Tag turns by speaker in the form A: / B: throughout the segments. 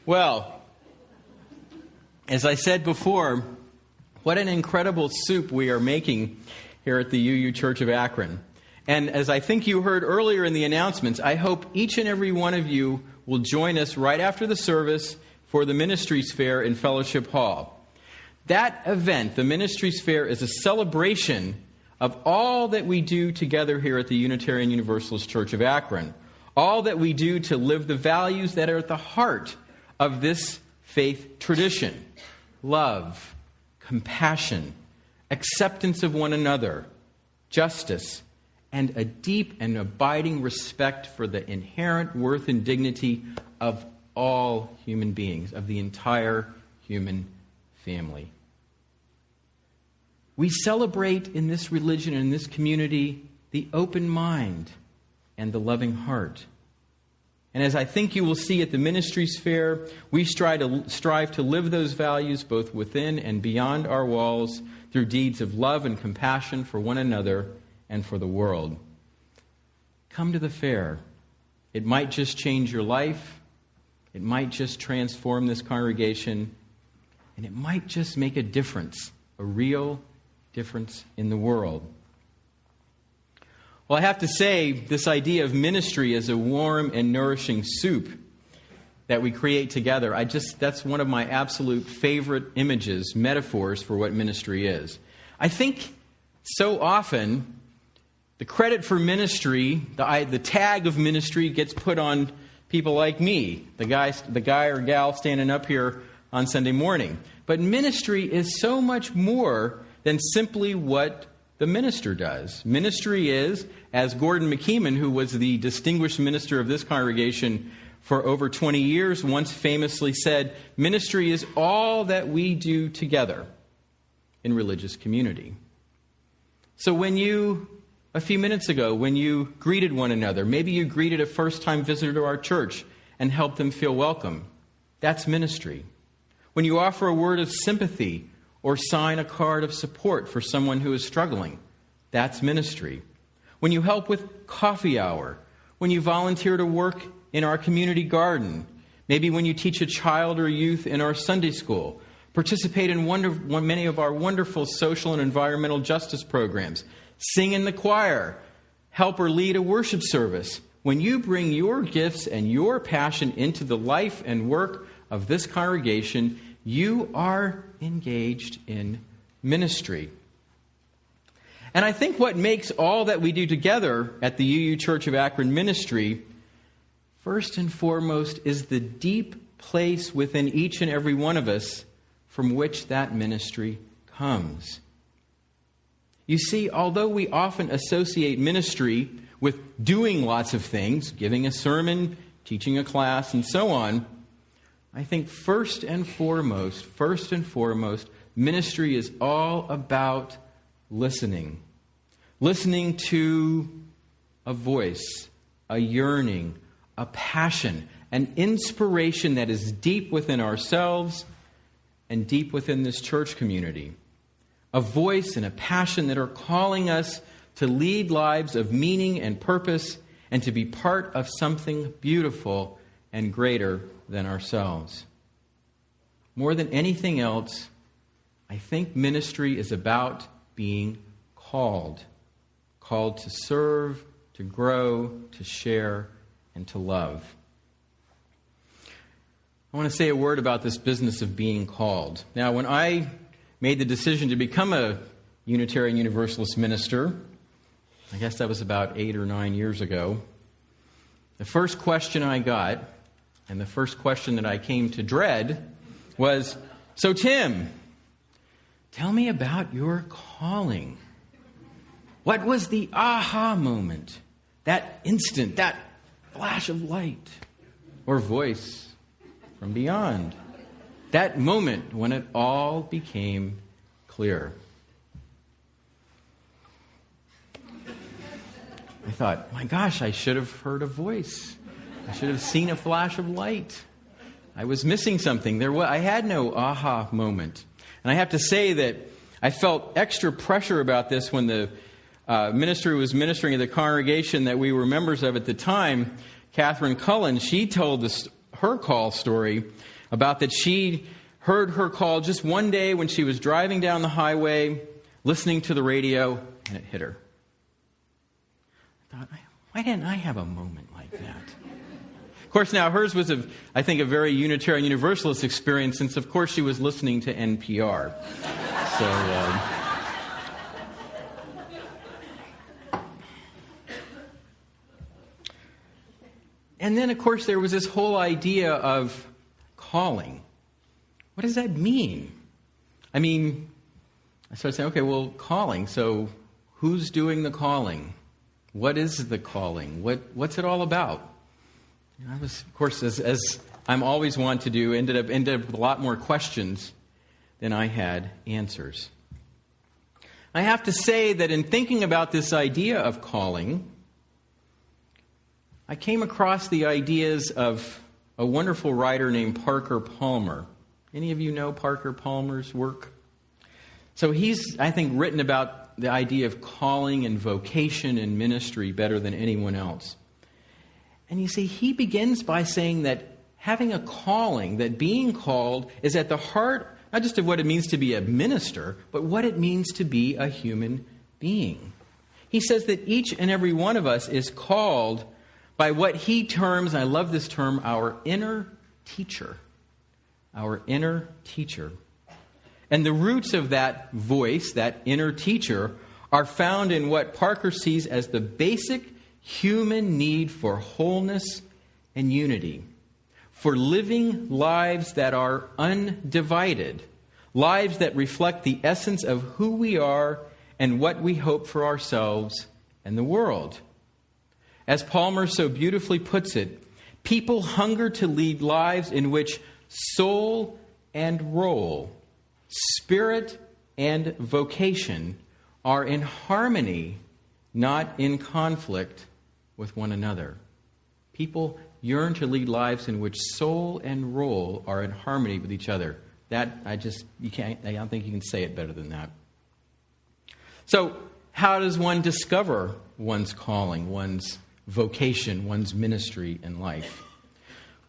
A: Well, as I said before, what an incredible soup we are making here at the UU Church of Akron. And as I think you heard earlier in the announcements, I hope each and every one of you will join us right after the service for the Ministries Fair in Fellowship Hall. That event, the Ministries Fair, is a celebration of all that we do together here at the Unitarian Universalist Church of Akron. All that we do to live the values that are at the heart of this faith tradition. Love, compassion, acceptance of one another, justice, and a deep and abiding respect for the inherent worth and dignity of all human beings, of the entire human family. We celebrate in this religion and in this community the open mind and the loving heart. And as I think you will see at the Ministries Fair, we strive to live those values both within and beyond our walls through deeds of love and compassion for one another and for the world. Come to the fair. It might just change your life. It might just transform this congregation. And it might just make a difference, a real difference in the world. Well, I have to say, this idea of ministry as a warm and nourishing soup that we create together, that's one of my absolute favorite images, metaphors for what ministry is. I think so often the credit for ministry, the tag of ministry gets put on people like me, the guy or gal standing up here on Sunday morning. But ministry is so much more than simply what the minister does. Ministry is, as Gordon McKeeman, who was the distinguished minister of this congregation for over 20 years, once famously said, ministry is all that we do together in religious community. So a few minutes ago, when you greeted one another, maybe you greeted a first-time visitor to our church and helped them feel welcome. That's ministry. When you offer a word of sympathy or sign a card of support for someone who is struggling, that's ministry. When you help with coffee hour, when you volunteer to work in our community garden, maybe when you teach a child or youth in our Sunday school, participate in many of our wonderful social and environmental justice programs, sing in the choir, help or lead a worship service. When you bring your gifts and your passion into the life and work of this congregation, you are engaged in ministry. And I think what makes all that we do together at the UU Church of Akron ministry, first and foremost, is the deep place within each and every one of us from which that ministry comes. You see, although we often associate ministry with doing lots of things, giving a sermon, teaching a class, and so on, I think first and foremost, ministry is all about listening. Listening to a voice, a yearning, a passion, an inspiration that is deep within ourselves and deep within this church community. A voice and a passion that are calling us to lead lives of meaning and purpose and to be part of something beautiful and greater than ourselves. More than anything else, I think ministry is about being called. Called to serve, to grow, to share, and to love. I want to say a word about this business of being called. Now, when I made the decision to become a Unitarian Universalist minister, I guess that was about 8 or 9 years ago, the first question I got, and the first question that I came to dread, was, "So Tim, tell me about your calling. What was the aha moment? That instant, that flash of light or voice from beyond. That moment when it all became clear." I thought, my gosh, I should have heard a voice. I should have seen a flash of light. I was missing something. I had no aha moment. And I have to say that I felt extra pressure about this when the minister who was ministering at the congregation that we were members of at the time, Catherine Cullen, she told her call story about that she heard her call just one day when she was driving down the highway, listening to the radio, and it hit her. I thought, why didn't I have a moment like that? Of course, now hers was, I think, a very Unitarian Universalist experience, since, of course, she was listening to NPR. And then, of course, there was this whole idea of calling. What does that mean? I mean, I started saying, okay, well, calling. So who's doing the calling? What is the calling? What's it all about? I was, of course, as I'm always want to do, ended up with a lot more questions than I had answers. I have to say that in thinking about this idea of calling, I came across the ideas of a wonderful writer named Parker Palmer. Any of you know Parker Palmer's work? So he's, I think, written about the idea of calling and vocation and ministry better than anyone else. And you see, he begins by saying that having a calling, that being called, is at the heart, not just of what it means to be a minister, but what it means to be a human being. He says that each and every one of us is called by what he terms, and I love this term, our inner teacher. Our inner teacher. And the roots of that voice, that inner teacher, are found in what Parker sees as the basic human need for wholeness and unity, for living lives that are undivided, lives that reflect the essence of who we are and what we hope for ourselves and the world. As Palmer so beautifully puts it, people hunger to lead lives in which soul and role, spirit and vocation are in harmony, not in conflict with one another. People yearn to lead lives in which soul and role are in harmony with each other. I don't think you can say it better than that. So, how does one discover one's calling, one's vocation, one's ministry in life?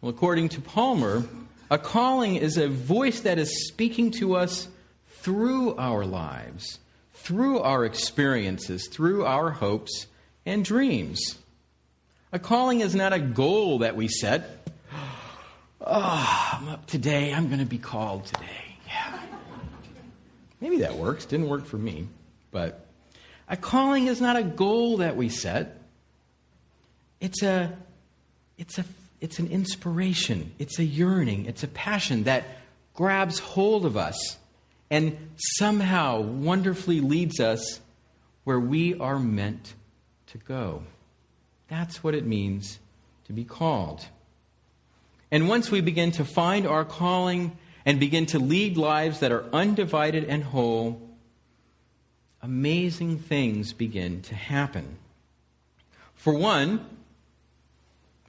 A: Well, according to Palmer, a calling is a voice that is speaking to us through our lives, through our experiences, through our hopes and dreams. A calling is not a goal that we set. I'm up today. I'm going to be called today. Yeah. Maybe that works. Didn't work for me. But a calling is not a goal that we set. It's an inspiration. It's a yearning. It's a passion that grabs hold of us and somehow wonderfully leads us where we are meant to go. That's what it means to be called. And once we begin to find our calling and begin to lead lives that are undivided and whole, amazing things begin to happen. For one,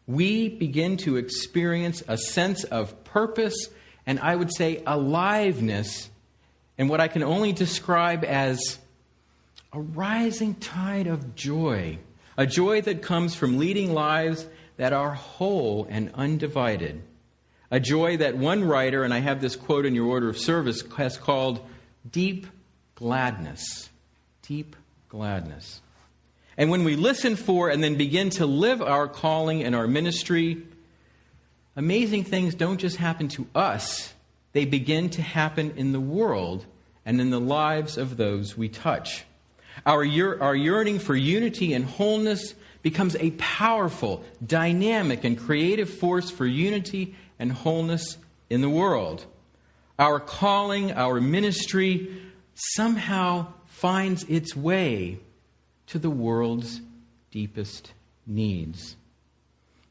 A: we begin to experience a sense of purpose and, I would say, aliveness, and what I can only describe as a rising tide of joy, a joy that comes from leading lives that are whole and undivided, a joy that one writer, and I have this quote in your order of service, has called deep gladness. Deep gladness. And when we listen for and then begin to live our calling and our ministry, amazing things don't just happen to us, they begin to happen in the world and in the lives of those we touch. Our yearning for unity and wholeness becomes a powerful, dynamic, and creative force for unity and wholeness in the world. Our calling, our ministry, somehow finds its way to the world's deepest needs.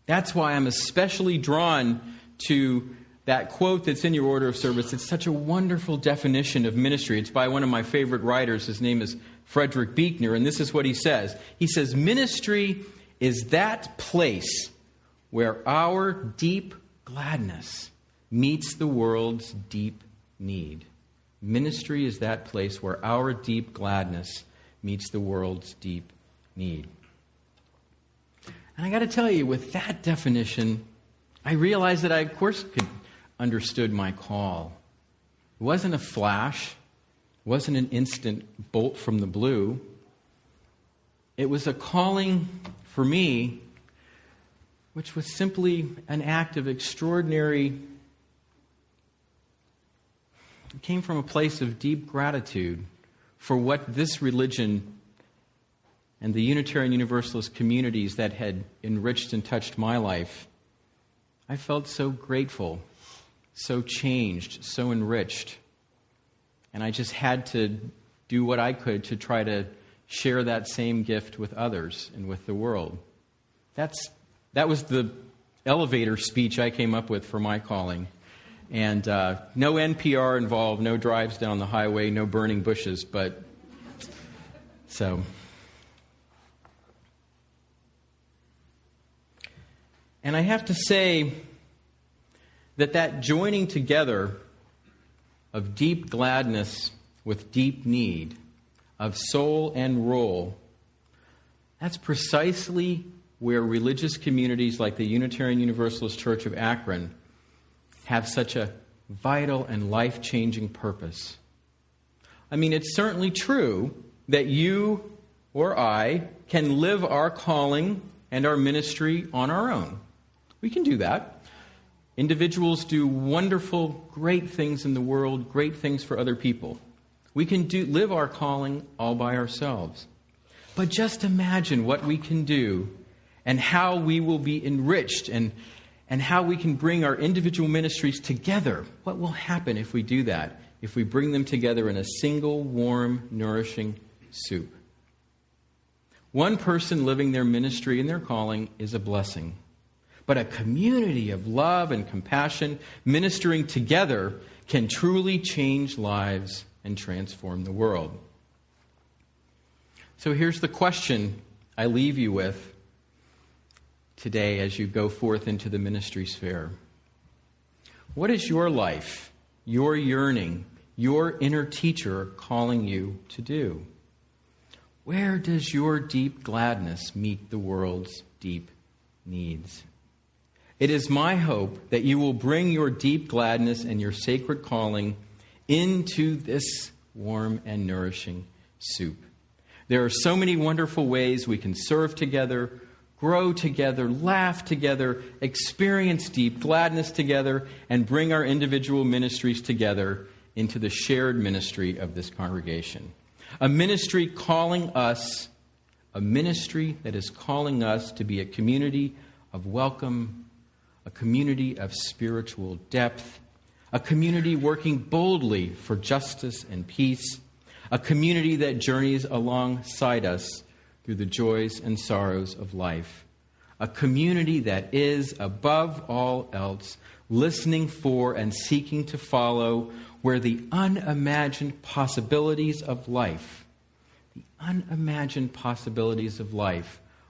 A: That's why I'm especially drawn to that quote that's in your order of service. It's such a wonderful definition of ministry. It's by one of my favorite writers. His name is Frederick Buechner, and this is what he says. He says, ministry is that place where our deep gladness meets the world's deep need. Ministry is that place where our deep gladness meets the world's deep need. And I got to tell you, with that definition, I realized that I, of course, understood my call. It wasn't a flash. It wasn't an instant bolt from the blue. It was a calling for me, which was simply an act of extraordinary. It came from a place of deep gratitude for what this religion and the Unitarian Universalist communities that had enriched and touched my life. I felt so grateful, so changed, so enriched. And I just had to do what I could to try to share that same gift with others and with the world. That was the elevator speech I came up with for my calling. And no NPR involved, no drives down the highway, no burning bushes, but so. And I have to say that joining together of deep gladness with deep need, of soul and role, that's precisely where religious communities like the Unitarian Universalist Church of Akron have such a vital and life-changing purpose. I mean, it's certainly true that you or I can live our calling and our ministry on our own. We can do that. Individuals do wonderful, great things in the world, great things for other people. We can live our calling all by ourselves. But just imagine what we can do and how we will be enriched and how we can bring our individual ministries together. What will happen if we do that? If we bring them together in a single, warm, nourishing soup. One person living their ministry and their calling is a blessing. But a community of love and compassion ministering together can truly change lives and transform the world. So here's the question I leave you with today as you go forth into the ministry sphere. What is your life, your yearning, your inner teacher calling you to do? Where does your deep gladness meet the world's deep needs? It is my hope that you will bring your deep gladness and your sacred calling into this warm and nourishing soup. There are so many wonderful ways we can serve together, grow together, laugh together, experience deep gladness together, and bring our individual ministries together into the shared ministry of this congregation. A ministry that is calling us to be a community of welcome, a community of spiritual depth, a community working boldly for justice and peace, a community that journeys alongside us through the joys and sorrows of life, a community that is, above all else, listening for and seeking to follow where the unimagined possibilities of life,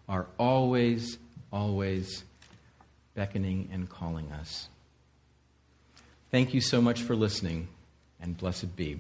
A: are always, always beckoning and calling us. Thank you so much for listening, and blessed be.